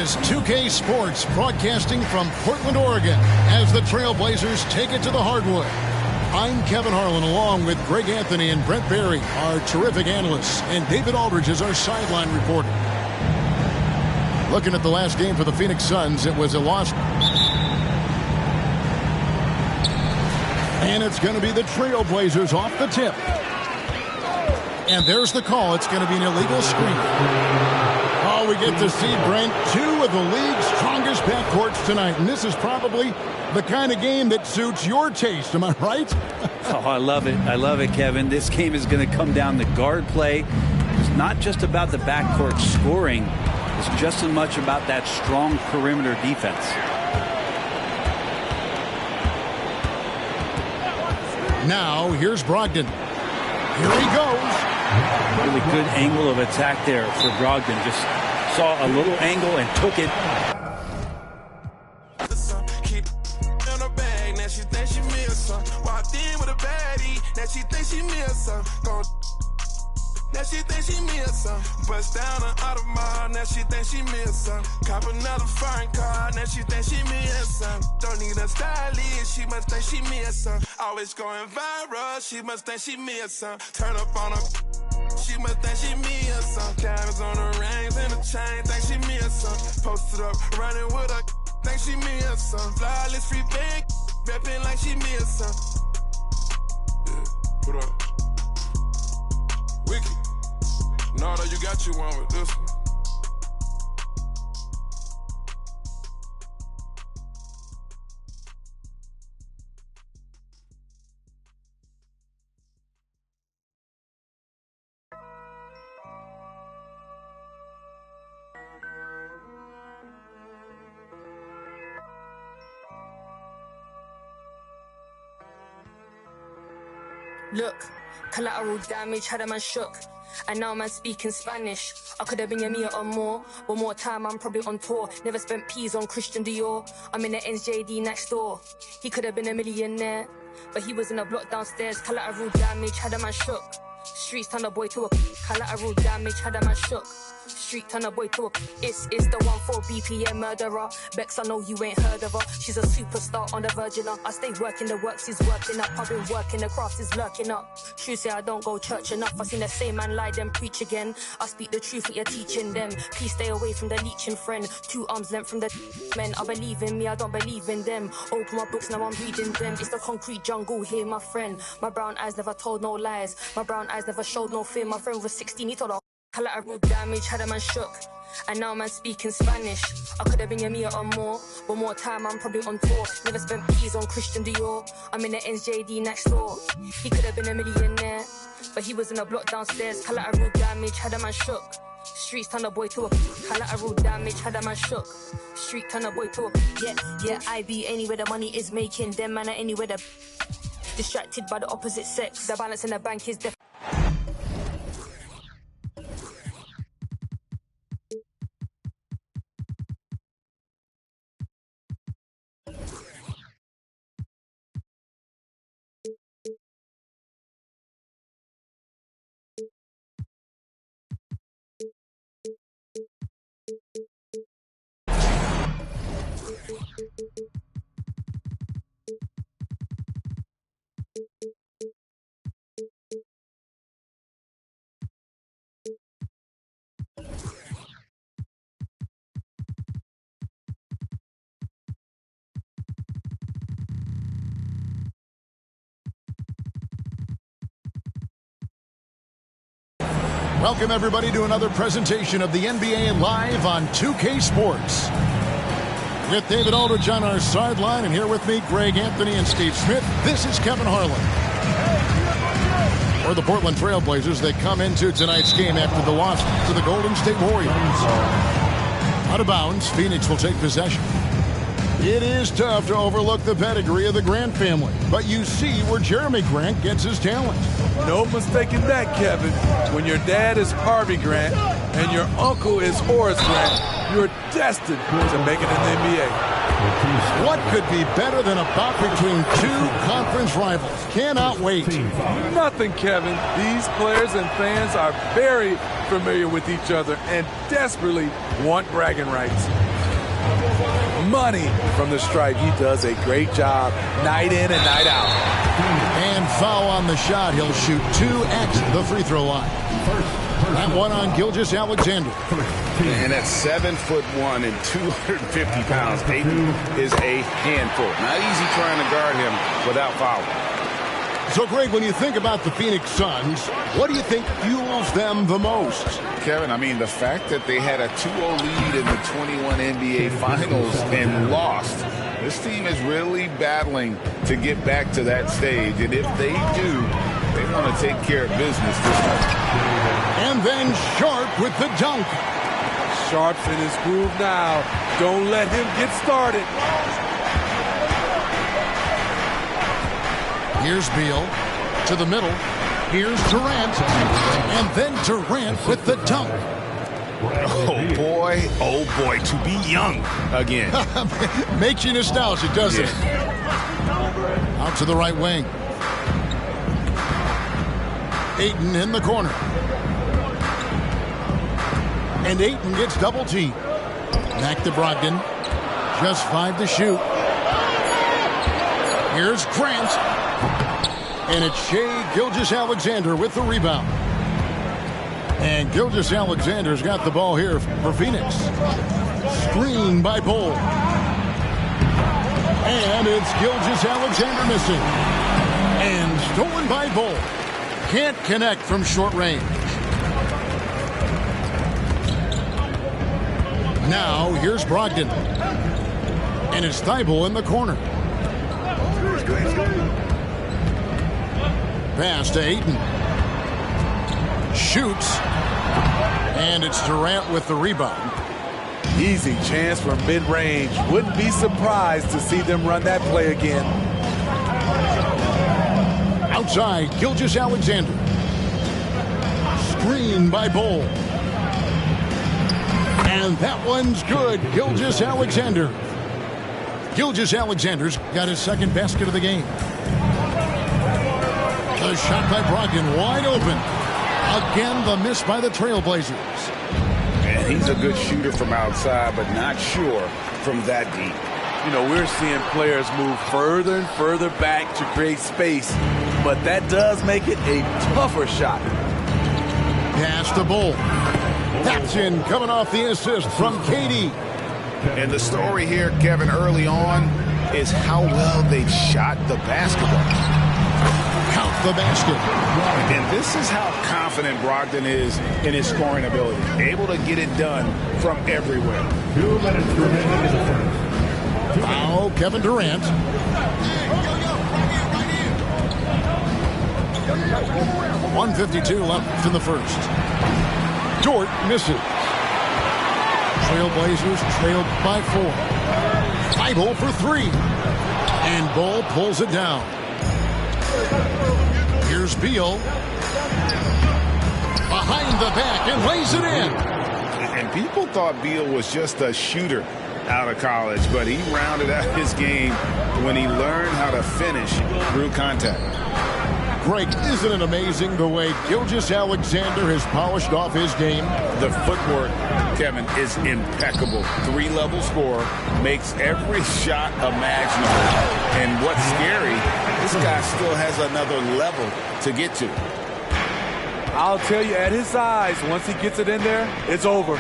This is 2K Sports broadcasting from Portland, Oregon, as the Trailblazers take it to the hardwood. I'm Kevin Harlan, along with Greg Anthony and Brent Barry, our terrific analysts, and David Aldridge is our sideline reporter. Looking at the last game for the Phoenix Suns, it was a loss. And it's going to be the Trailblazers off the tip. And there's the call. It's going to be an illegal screen. Oh, we get to see, Brent, two of the league's strongest backcourts tonight. And this is probably the kind of game that suits your taste. Am I right? Oh, I love it. I love it, Kevin. This game is going to come down to guard play. It's not just about the backcourt scoring. It's just as much about that strong perimeter defense. Now, here's Brogdon. Here he goes. Really good angle of attack there for Brogdon. Just saw a little angle and took it. Now she thinks she means something. Bust down on Audemars, now she thinks she means something. Cop another foreign car, now she thinks she means something. Don't need a stylist, she must think she means something. Always going viral, she must think she means something. Turn up on her, she must think she means something. Diamonds on her rings and the chain, think she means something. Posted up, running with her, think she means something. Flawless free big, repping like she means something. Yeah, put up. Wicked. No, you got you one with this one. Look, collateral damage had a man shook. And now man speaking Spanish. I could have been a meter or more. One more time I'm probably on tour. Never spent peas on Christian Dior. I'm in the NJD next door. He could have been a millionaire, but he was in a block downstairs. Collateral damage had a man shook. Streets turned a boy to a collateral damage had a man shook. Street turn a boy to a it's the 1-4 BPM murderer. Bex, I know you ain't heard of her. She's a superstar on the virgin. I stay working, the works is working up. I've been working, the craft is lurking up. True say I don't go church enough. I seen the same man lie then preach again. I speak the truth, what you're teaching them. Please stay away from the leeching friend. 2 arms length from the men. I believe in me, I don't believe in them. Open my books, now I'm reading them. It's the concrete jungle here, my friend. My brown eyes never told no lies. My brown eyes never showed no fear. My friend was 16, he told her collateral damage had a man shook. And now man speaking Spanish. I could have been a meter or more. One more time I'm probably on tour. Never spent peas on Christian Dior. I'm in the NJD next door. He could have been a millionaire, but he was in a block downstairs. Collateral damage had a man shook. Streets turn a boy to a collateral damage had a man shook. Street turn a boy to a yeah. I be anywhere the money is making. Them man are anywhere the distracted by the opposite sex. The balance in the bank is definitely. Welcome, everybody, to another presentation of the NBA Live on 2K Sports. With David Aldridge on our sideline, and here with me, Greg Anthony and Steve Smith, this is Kevin Harlan. For the Portland Trailblazers, they come into tonight's game after the loss to the Golden State Warriors. Out of bounds, Phoenix will take possession. It is tough to overlook the pedigree of the Grant family, but you see where Jeremy Grant gets his talent. No mistaking that, Kevin. When your dad is Harvey Grant and your uncle is Horace Grant, you're destined to make it in the NBA. What could be better than a bout between two conference rivals? Cannot wait. Nothing, Kevin. These players and fans are very familiar with each other and desperately want bragging rights. Money from the stripe. He does a great job night in and night out. And foul on the shot. He'll shoot 2 at the free throw line. That one on Gilgeous-Alexander. And at 7'1" and 250 pounds, Ayton is a handful. Not easy trying to guard him without fouling. So, Greg, when you think about the Phoenix Suns, what do you think fuels them the most? Kevin, I mean, the fact that they had a 2-0 lead in the 21 NBA Finals and lost. This team is really battling to get back to that stage. And if they do, they want to take care of business this time. And then Sharp with the dunk. Sharp's in his groove now. Don't let him get started. Here's Beal to the middle. Here's Durant. And then Durant with the dunk. Oh boy, to be young again. Makes you nostalgic, doesn't it? Out to the right wing. Ayton in the corner. And Ayton gets double teamed. Back to Brogdon. Just 5 to shoot. Here's Grant. And it's Shai Gilgeous-Alexander with the rebound. And Gilgeous-Alexander's got the ball here for Phoenix. Screen by Bol. And it's Gilgeous-Alexander missing. And stolen by Bol. Can't connect from short range. Now here's Brogdon. And it's Thibault in the corner. Pass to Ayton. Shoots. And it's Durant with the rebound. Easy chance for mid-range. Wouldn't be surprised to see them run that play again. Outside, Gilgeous-Alexander. Screen by Bol. And that one's good. Gilgeous-Alexander. Gilgeous-Alexander's got his second basket of the game. The shot by Brogdon wide open. Again, the miss by the Trailblazers. And he's a good shooter from outside, but not sure from that deep. You know, we're seeing players move further and further back to create space, but that does make it a tougher shot. Pass to Bol. That's in, coming off the assist from KD. And the story here, Kevin, early on is how well they've shot the basketball. Count the basket. And this is how confident Brogdon is in his scoring ability. Able to get it done from everywhere. 2 minutes remaining in the first. Foul, Kevin Durant. 1:52 left in the first. Dort misses. Trailblazers trailed by 4. Thibault for 3. And Bol pulls it down. Here's Beal. Behind the back and lays it in. And people thought Beal was just a shooter out of college, but he rounded out his game when he learned how to finish through contact. Greg, isn't it amazing the way Gilgeous-Alexander has polished off his game? The footwork, Kevin, is impeccable. 3-level scorer, makes every shot imaginable. And what's scary, this guy still has another level to get to. I'll tell you, at his size, once he gets it in there, it's over.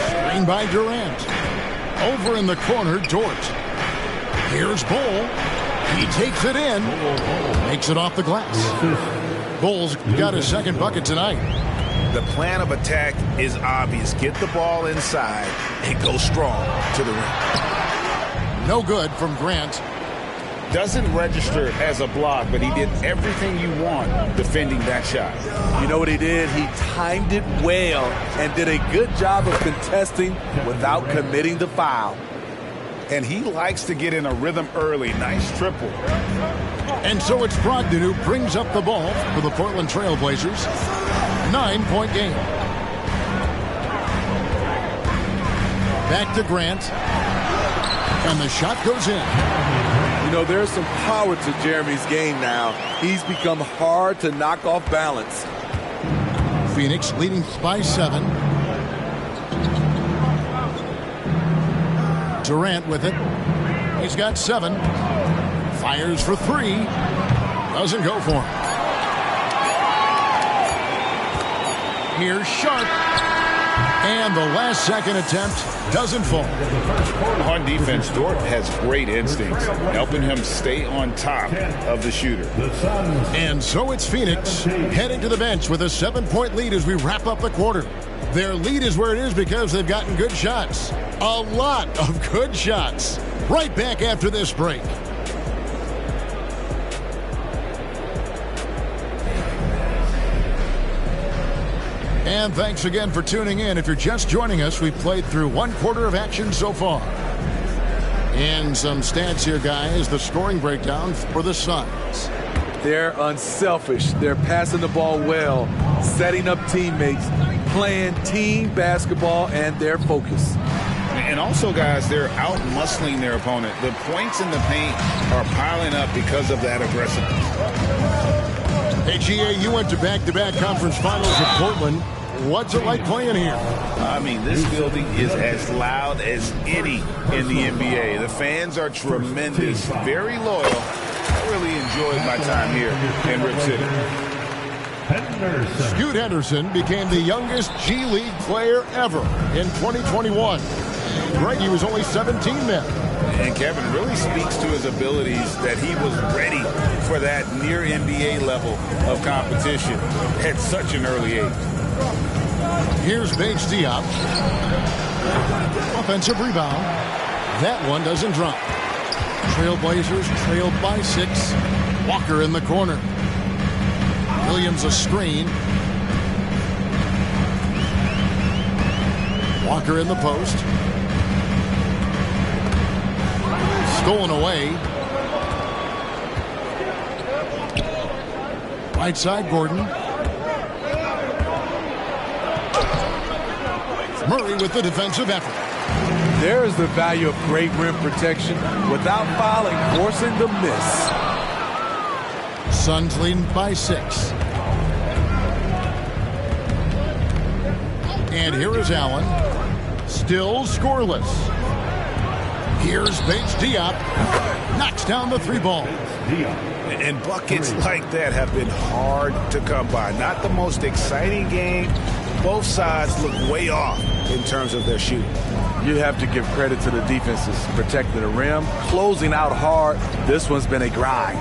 Screen by Durant. Over in the corner, Dort. Here's Bol. He takes it in. Makes it off the glass. Bol's got his second bucket tonight. The plan of attack is obvious. Get the ball inside and go strong to the rim. No good from Grant. Doesn't register as a block, but he did everything you want defending that shot. You know what he did? He timed it well and did a good job of contesting without committing the foul. And he likes to get in a rhythm early. Nice triple. And so it's Brogdon who brings up the ball for the Portland Trailblazers. 9-point game. Back to Grant. And the shot goes in. You know, there's some power to Jeremy's game now. He's become hard to knock off balance. Phoenix leading by 7. Durant with it. He's got 7. Fires for 3. Doesn't go for him. Here's Sharp. And the last second attempt doesn't fall. On defense, Dort has great instincts, helping him stay on top of the shooter. And so it's Phoenix heading to the bench with a 7-point lead as we wrap up the quarter. Their lead is where it is because they've gotten good shots. A lot of good shots. Right back after this break. And thanks again for tuning in. If you're just joining us, we've played through 1 quarter of action so far. And some stats here, guys. The scoring breakdown for the Suns. They're unselfish. They're passing the ball well, setting up teammates, playing team basketball, and they're focused. And also, guys, they're out-muscling their opponent. The points in the paint are piling up because of that aggressiveness. Hey, GA, you went to back-to-back conference finals at Portland. What's it like playing here? I mean, this building is as loud as any in the NBA. The fans are tremendous, very loyal. I really enjoyed my time here in Rip City. Scoot Henderson became the youngest G League player ever in 2021. Greg, he was only 17 then. And Kevin really speaks to his abilities that he was ready for that near NBA level of competition at such an early age. Here's Bates Diop. Offensive rebound. That one doesn't drop. Trailblazers trailed by 6. Walker in the corner. Williams a screen. Walker in the post. Stolen away. Right side, Gordon. Murray with the defensive effort. There is the value of great rim protection without fouling, forcing the miss. Suns leading by 6. And here is Allen. Still scoreless. Here's Bates Diop. Knocks down the 3 ball. And buckets like that have been hard to come by. Not the most exciting game. Both sides look way off in terms of their shooting. You have to give credit to the defenses protecting the rim, closing out hard. This one's been a grind.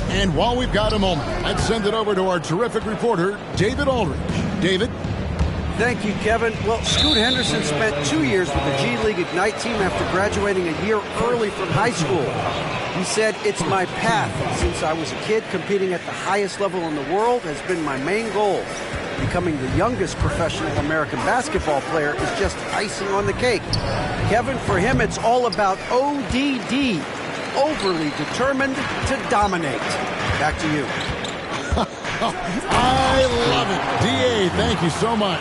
And while we've got a moment, let's send it over to our terrific reporter, David Aldridge. David? Thank you, Kevin. Well, Scoot Henderson spent 2 years with the G League Ignite team after graduating a year early from high school. He said, "It's my path. Since I was a kid, competing at the highest level in the world has been my main goal. Becoming the youngest professional American basketball player is just icing on the cake." Kevin, for him, it's all about ODD, overly determined to dominate. Back to you. I love it. DA, thank you so much.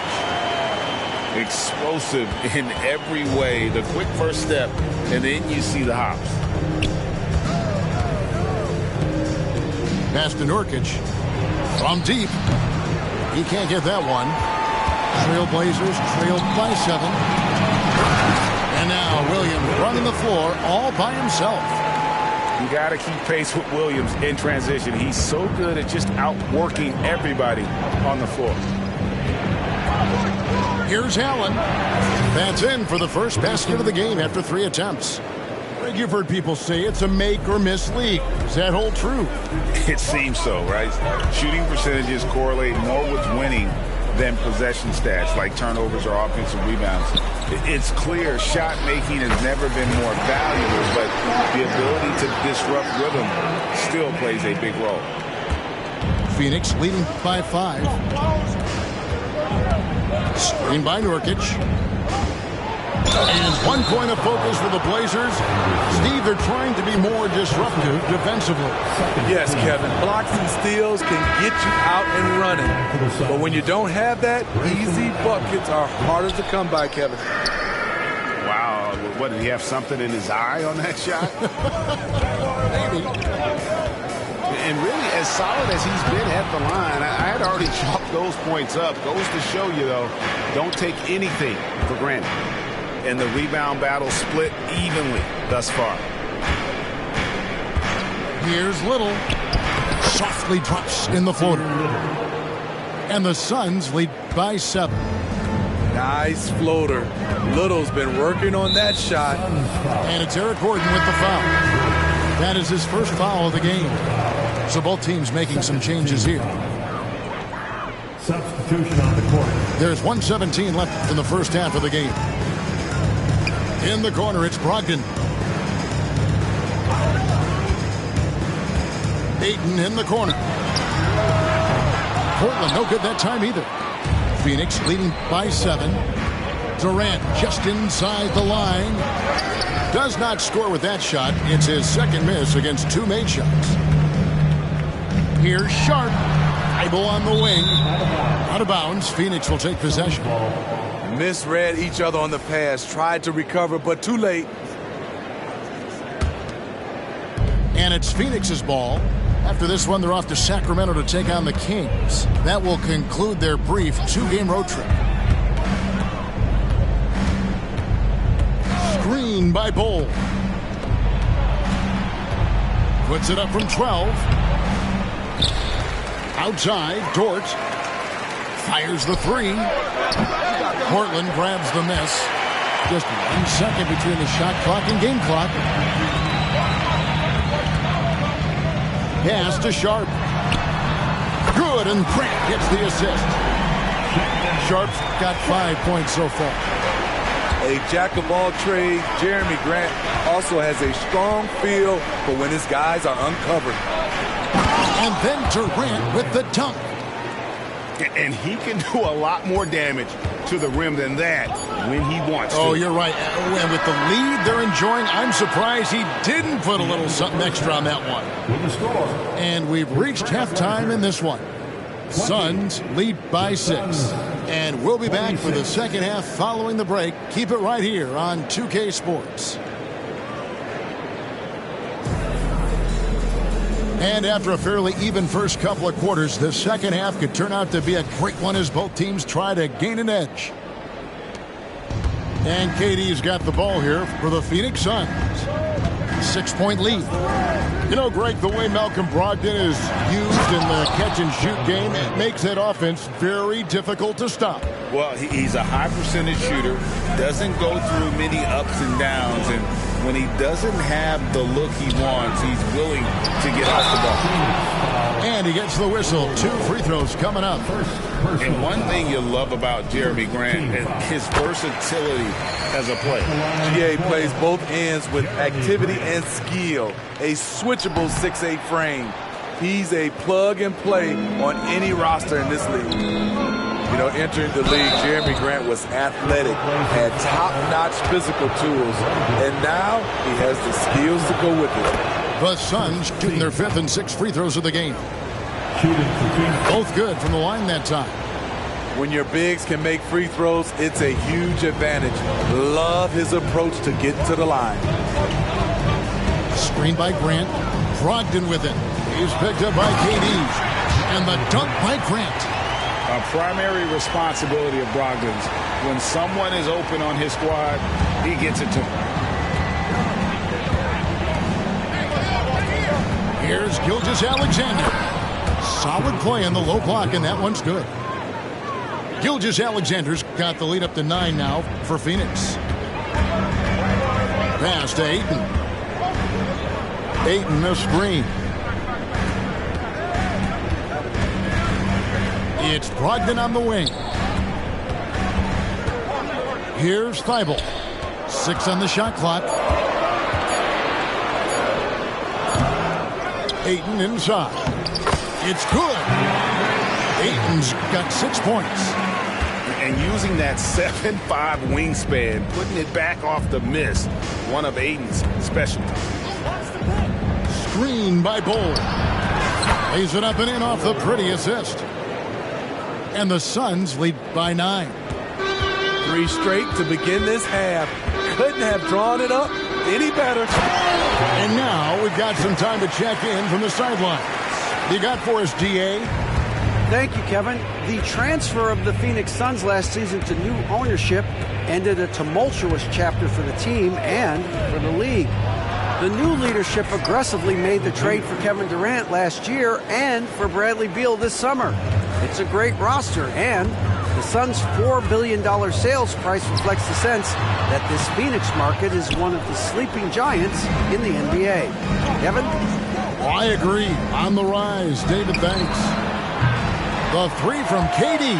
Explosive in every way. The quick first step, and then you see the hops. Pass to Nurkic. From deep. He can't get that one. Trailblazers trailed by 7. And now Williams running the floor all by himself. You got to keep pace with Williams in transition. He's so good at just outworking everybody on the floor. Here's Allen. That's in for the first basket of the game after 3 attempts. Greg, you've heard people say it's a make-or-miss league. Does that hold true? It seems so, right? Shooting percentages correlate more with winning than possession stats like turnovers or offensive rebounds. It's clear shot making has never been more valuable, but the ability to disrupt rhythm still plays a big role. Phoenix leading by 5. Screen by Nurkic. And 1 point of focus for the Blazers. Steve, they're trying to be more disruptive defensively. Yes, Kevin. Blocks and steals can get you out and running. But when you don't have that, easy buckets are harder to come by, Kevin. Wow. What, did he have something in his eye on that shot? Maybe. And really, as solid as he's been at the line, I had already chalked those points up. Goes to show you, though, don't take anything for granted. and the rebound battle split evenly thus far. Here's Little. Softly drops in the floater. And the Suns lead by 7. Nice floater. Little's been working on that shot. And it's Eric Gordon with the foul. That is his first foul of the game. So both teams making some changes here. Substitution on the court. There's 1:17 left in the first half of the game. In the corner, it's Brogdon. Ayton in the corner. Portland no good that time either. Phoenix leading by 7. Durant just inside the line. Does not score with that shot. It's his second miss against 2 made shots. Here's Sharp. Eyeball on the wing. Out of bounds. Phoenix will take possession. Misread each other on the pass. Tried to recover, but too late. And it's Phoenix's ball. After this one, they're off to Sacramento to take on the Kings. That will conclude their brief 2-game road trip. Screen by Bol. Puts it up from 12. Outside, Dort. Fires the 3. Portland grabs the miss. Just 1 second between the shot clock and game clock. Pass to Sharp. Good, and Grant gets the assist. Sharp's got 5 points so far. A jack of all trades, Jeremy Grant also has a strong feel for when his guys are uncovered. And then Durant with the dunk. And he can do a lot more damage to the rim than that when he wants to. Oh, you're right. And with the lead they're enjoying, I'm surprised he didn't put a little something extra on that one. And we've reached halftime in this one. Suns lead by 6. And we'll be back for the second half following the break. Keep it right here on 2K Sports. And after a fairly even first couple of quarters, the second half could turn out to be a great one as both teams try to gain an edge. And KD's got the ball here for the Phoenix Suns. 6-point lead. You know, Greg, the way Malcolm Brogdon is used in the catch-and-shoot game, it makes that offense very difficult to stop. Well, he's a high percentage shooter, doesn't go through many ups and downs, and when he doesn't have the look he wants, he's willing to get off the ball. And he gets the whistle. 2 free throws coming up. And one thing you love about Jeremy Grant is his versatility as a player. GA plays both ends with activity and skill. A switchable 6'8" frame. He's a plug-and-play on any roster in this league. You know, entering the league, Jeremy Grant was athletic, had top-notch physical tools, and now he has the skills to go with it. The Suns shooting their 5th and 6th free throws of the game. Both good from the line that time. When your bigs can make free throws, it's a huge advantage. Love his approach to get to the line. Screen by Grant. Brogdon with it. He's picked up by KD. And the dunk by Grant. A primary responsibility of Brogdon's. When someone is open on his squad, he gets it to him. Here's Gilgeous-Alexander. Solid play in the low block, and that one's good. Gilgeous-Alexander's got the lead up to 9 now for Phoenix. Pass to Ayton. Ayton, the screen. It's Brogdon on the wing. Here's Thibault. 6 on the shot clock. Ayton inside. It's good. Ayton's got 6 points. And using that 7'5" wingspan, putting it back off the miss, one of Ayton's specialties. Screen by Bol. Lays it up and in off the pretty assist. And the Suns lead by 9. 3 straight to begin this half. Couldn't have drawn it up any better. And now we've got some time to check in from the sidelines. You got for us, DA? Thank you, Kevin. The transfer of the Phoenix Suns last season to new ownership ended a tumultuous chapter for the team and for the league. The new leadership aggressively made the trade for Kevin Durant last year and for Bradley Beal this summer. It's a great roster, and the Suns' $4 billion sales price reflects the sense that this Phoenix market is one of the sleeping giants in the NBA. Kevin? I agree. On the rise, David Banks. The three from KD.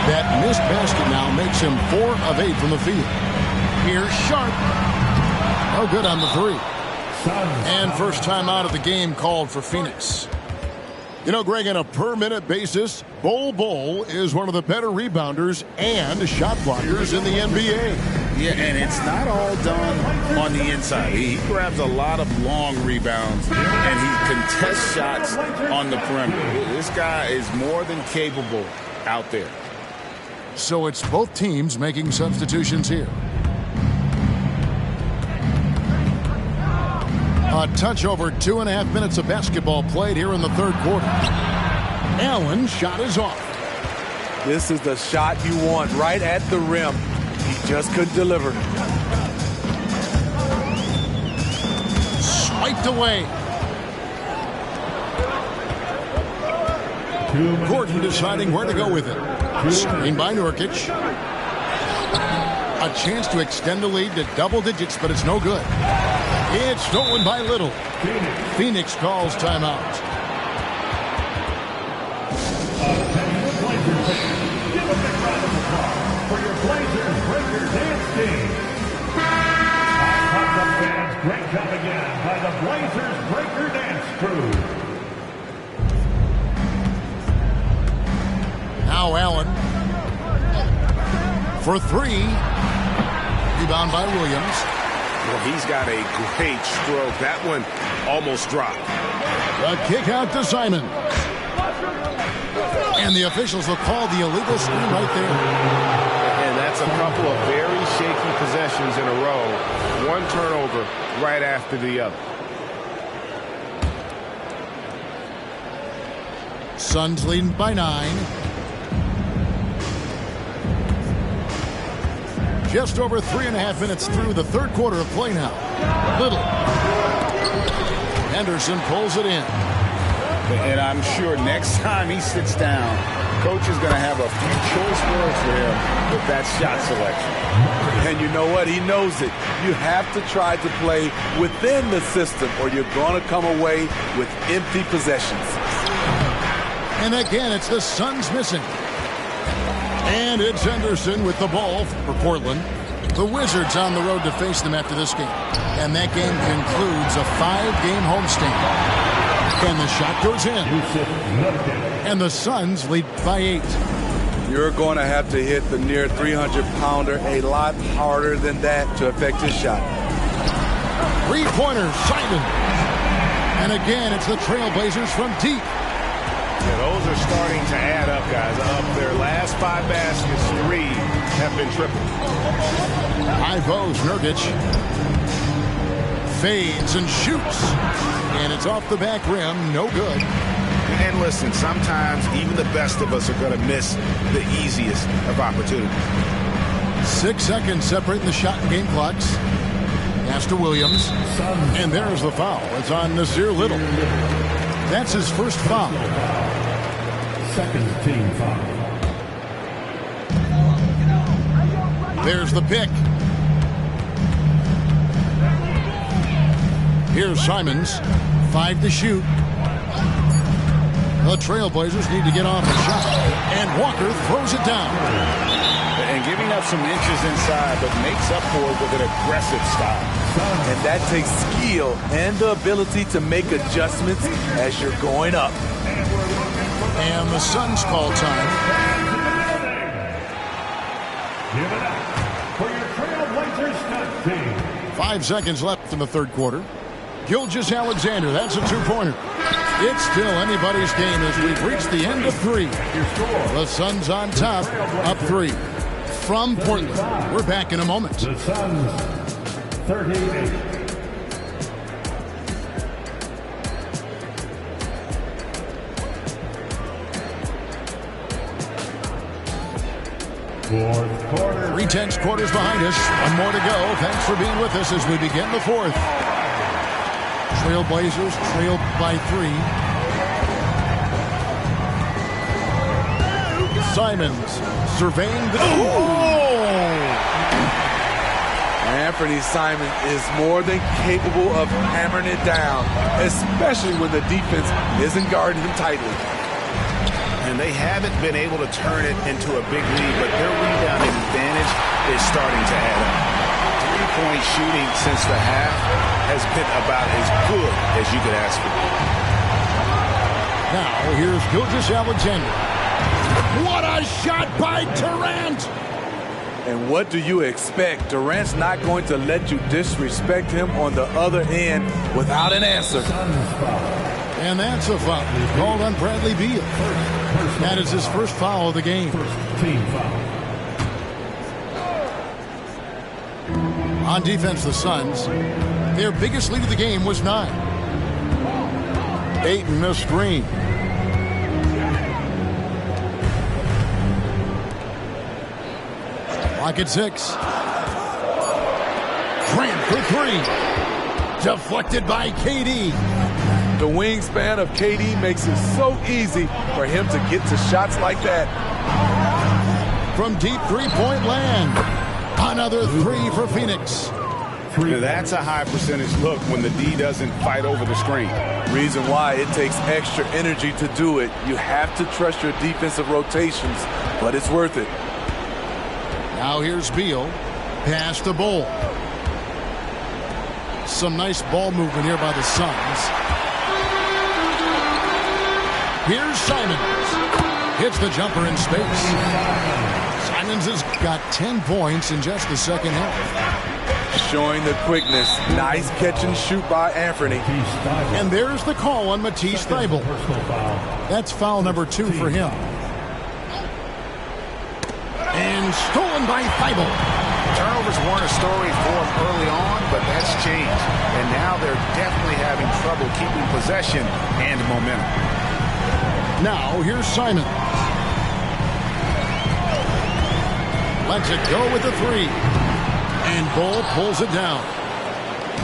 That missed basket now makes him 4 of 8 from the field. Here's Sharp. No good on the three. And first time out of the game called for Phoenix. You know, Greg, on a per-minute basis, Bol is one of the better rebounders and shot blockers in the NBA. Yeah, and it's not all done on the inside. He grabs a lot of long rebounds, and he contests shots on the perimeter. This guy is more than capable out there. So it's both teams making substitutions here. A touch over 2.5 minutes of basketball played here in the third quarter. Allen's shot is off. This is the shot you want right at the rim. He just couldn't deliver. Swiped away. Gordon deciding where to go with it. Screen by Nurkic. A chance to extend the lead to double digits, but it's no good. It's stolen by Little. Phoenix calls timeout. Give a big round of applause for your Blazers Breaker Dance Team. Popped up fans, great job again by the Blazers Breaker Dance Crew. Now Allen for three. Rebound by Williams. Well, he's got a great stroke. That one almost dropped. The kick out to Simon. And the officials will call the illegal screen right there. And that's a couple of very shaky possessions in a row. One turnover right after the other. Suns leading by 9. Just over 3.5 minutes through the third quarter of play now. Little. Henderson pulls it in. And I'm sure next time he sits down, coach is going to have a few choice words for him with that shot selection. And you know what? He knows it. You have to try to play within the system or you're going to come away with empty possessions. And again, it's the Suns missing. And it's Henderson with the ball for Portland. The Wizards on the road to face them after this game. And that game concludes a 5-game homestand. And the shot goes in. And the Suns lead by 8. You're going to have to hit the near 300-pounder a lot harder than that to affect his shot. Three-pointer, Simon. And again, it's the Trailblazers from deep. Yeah, those are starting to add up, guys. Of their last 5 baskets, 3 have been triple. High post, Nurkic. Fades and shoots. And it's off the back rim, no good. And listen, sometimes even the best of us are going to miss the easiest of opportunities. 6 seconds separating the shot and game clocks. Pass to Williams. And there's the foul. It's on Nasir Little. That's his first foul. Second team foul. There's the pick. Here's Simons. 5 to shoot. The Trailblazers need to get off a shot. And Walker throws it down. And giving up some inches inside, but makes up for it with an aggressive style. And that takes skill and the ability to make adjustments as you're going up. And the Suns call time. Give it up for your Trailblazers stunt team. 5 seconds left in the third quarter. Gilgeous-Alexander, that's a 2-pointer. It's still anybody's game as we've reached the end of 3. The Suns on top, up 3. From Portland, we're back in a moment. The Suns, 38. Fourth quarter. 3 tenths quarters behind us. One more to go. Thanks for being with us as we begin the fourth. Trailblazers trailed by 3. Simons surveying the... Anthony Simons is more than capable of hammering it down, especially when the defense isn't guarding him tightly. And they haven't been able to turn it into a big lead, but their rebounding advantage is starting to add up. 3-point shooting since the half has been about as good as you could ask for. Now, here's Gilgeous-Alexander. What a shot by Durant! And what do you expect? Durant's not going to let you disrespect him on the other end without an answer. And that's a foul called on Bradley Beal. That is his first foul of the game. Team foul. On defense, the Suns, their biggest lead of the game was 9. Ayton missed screen. Clock at 6. Grant for 3. Deflected by KD. The wingspan of KD makes it so easy for him to get to shots like that. From deep three-point land. Another 3 for Phoenix. That's a high percentage look when the D doesn't fight over the screen. Reason why it takes extra energy to do it. You have to trust your defensive rotations, but it's worth it. Now here's Beal. Pass to Bol. Some nice ball movement here by the Suns. Here's Simons. Hits the jumper in space. Simons has got 10 points in just the second half. Showing the quickness. Nice catch and shoot by Anthony. And there's the call on Matisse Thybulle. That's foul number 2 for him. And stolen by Thybulle. Turnovers weren't a story for him early on, but that's changed. And now they're definitely having trouble keeping possession and momentum. Now here's Simons. Lets it go with the 3. And Bol pulls it down.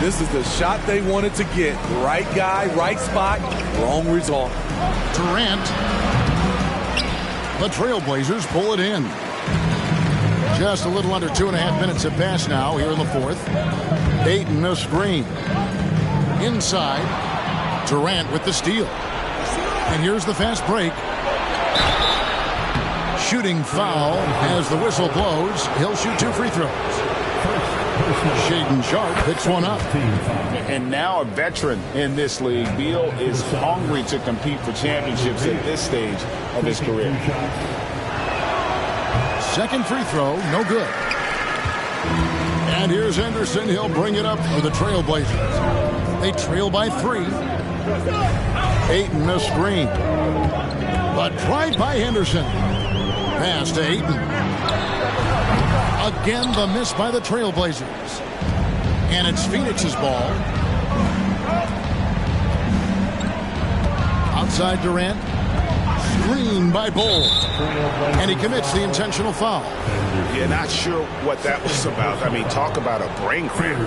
This is the shot they wanted to get. Right guy, right spot, wrong result. Durant. The Trailblazers pull it in. Just a little under 2.5 minutes have passed now here in the fourth. Ayton missed screen. Inside. Durant with the steal. And here's the fast break. Shooting foul as the whistle blows. He'll shoot 2 free throws. Shaedon Sharpe picks one up. And now a veteran in this league, Beal is hungry to compete for championships at this stage of his career. Second free throw, no good. And here's Henderson. He'll bring it up for the Trailblazers. They trail by 3. Ayton missed screen. But tried by Henderson. Pass to Ayton. Again, the miss by the Trailblazers. And it's Phoenix's ball. Outside Durant. Screen by Bol. And he commits the intentional foul. Yeah, not sure what that was about. I mean, talk about a brain cramp.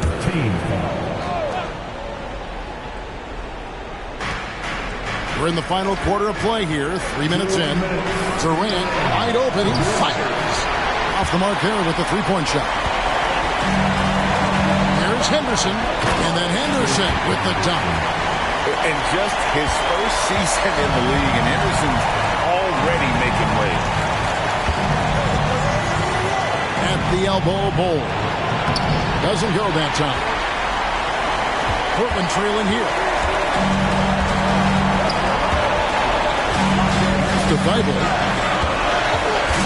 We're in the final quarter of play here. 3 minutes in. Durant wide open. He fires. Off the mark there with the 3-point shot. There's Henderson. And then Henderson with the dunk. And just his first season in the league, and Henderson's already making waves. At the elbow, Bol. Doesn't go that time. Portland trailing here. To Thybulle.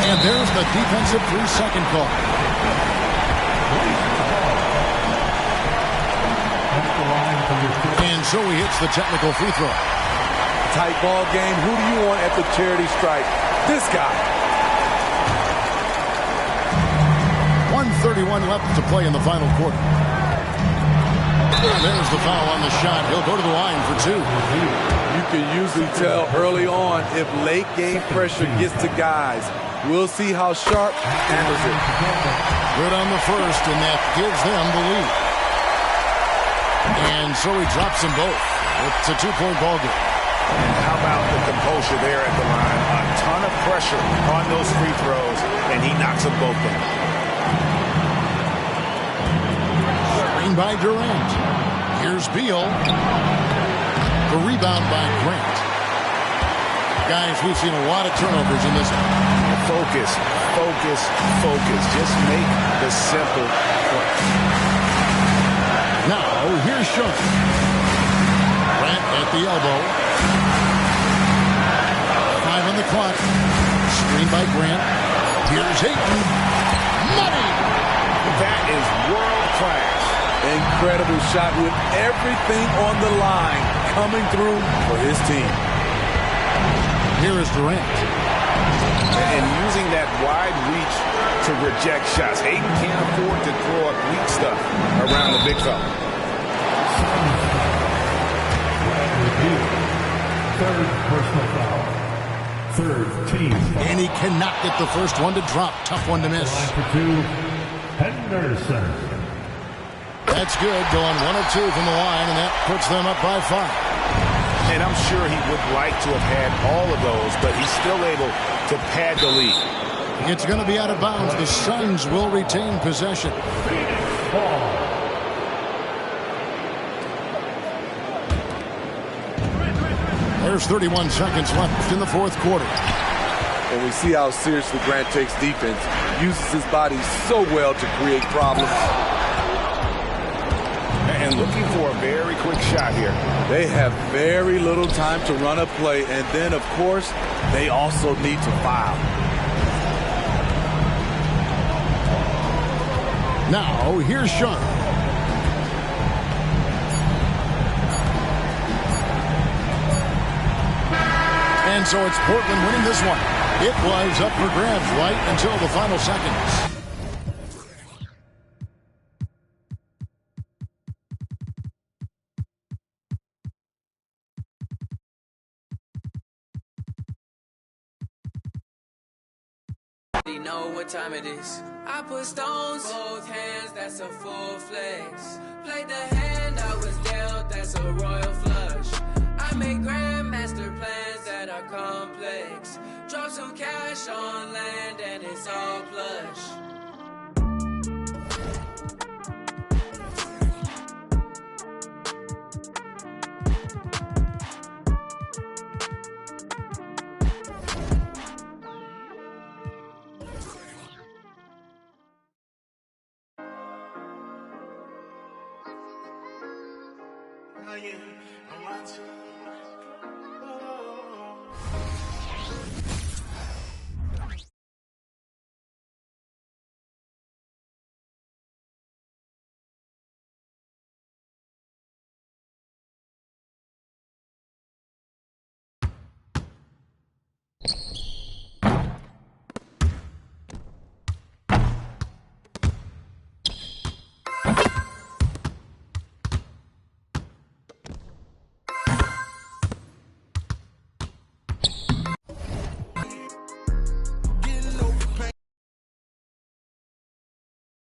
And there's the defensive 3-second call. And so he hits the technical free throw. Tight ball game. Who do you want at the charity stripe? This guy. 1:31 left to play in the final quarter. There's the foul on the shot. He'll go to the line for two. You can usually tell early on if late game pressure gets to guys. We'll see how Sharp handles it. Good on the first, and that gives them the lead. And so he drops them both. It's a 2-point ball game. And how about the composure there at the line? A ton of pressure on those free throws, and he knocks them both down. Screen by Durant. Here's Beal. The rebound by Grant. Guys, we've seen a lot of turnovers in this one. Focus, focus, focus. Just make the simple play. Now, here's Sharp. Grant at the elbow. 5 on the clock. Screen by Grant. Here's Ayton. Money! That is world class. Incredible shot with everything on the line coming through for his team. Here is Durant. And using that wide reach to reject shots. Ayton can't afford to throw up weak stuff around the big fella. Third personal foul. Third team. And he cannot get the first one to drop. Tough one to miss. Line for two, Henderson. That's good. Going 1 of 2 from the line, and that puts them up by 5. And I'm sure he would like to have had all of those, but he's still able to pad the lead. It's going to be out of bounds. The Suns will retain possession. There's 31 seconds left in the fourth quarter. And we see how seriously Grant takes defense. Uses his body so well to create problems. And looking for a very quick shot here. They have very little time to run a play, and then, of course, they also need to foul. Now, here's Sharp. And so it's Portland winning this one. It was up for grabs right until the final seconds. Know what time it is. I put stones, both hands, that's a full flex. Played the hand I was dealt, that's a royal flush. I make grandmaster plans that are complex. Drop some cash on land and it's all plush.